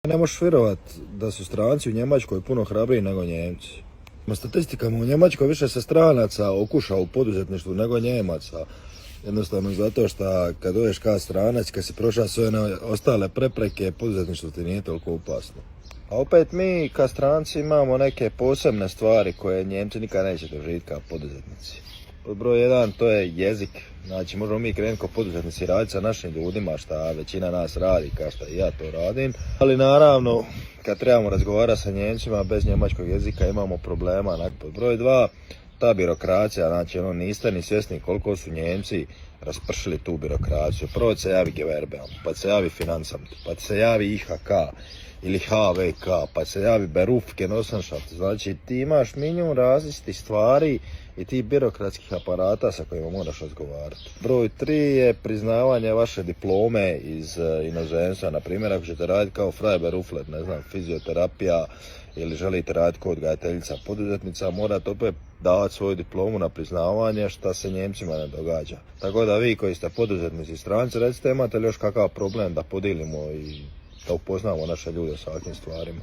Ne možeš vjerovat da su stranci u Njemačkoj puno hrabriji nego Njemci. Po statistikama u Njemačkoj više se stranaca okuša u poduzetništvu nego Njemaca. Jednostavno zato što kad dođeš kao stranac, kad si prošao sve ostale prepreke, poduzetništvo ti nije toliko opasno. A opet mi kao stranci imamo neke posebne stvari koje Njemci nikad neće doživjeti kao poduzetnici. Pod broj 1 to je jezik. Znači možemo mi krenuti kao poduzetnici raditi sa našim ljudima, šta većina nas radi, kao što i ja to radim. Ali naravno, kad trebamo razgovarati sa Njemcima bez njemačkog jezika imamo problema. Pod broj 2, ta birokracija, znači niste ni svjesni koliko su Njemci raspršili tu birokraciju. Prvo se javi Gewerbeamt, pa se javi Finanzamt, pa se javi IHK ili HVK, pa se javi Berufsgenossenschaft. Znači ti imaš milijun različitih stvari i ti birokratskih aparata sa kojima moraš razgovarati. Broj 3 je priznavanje vaše diplome iz inozemstva. Na primjer, ako ćete raditi kao Freiberufler, ne znam, fizioterapija ili želite raditi kao odgajateljica poduzetnica, morate opet davati svoju diplomu na priznavanje, što se Njemcima ne događa. Tako da vi koji ste poduzetnici stranci, recite imate li još kakav problem da podijelimo i da upoznamo naše ljude s ovakvim stvarima.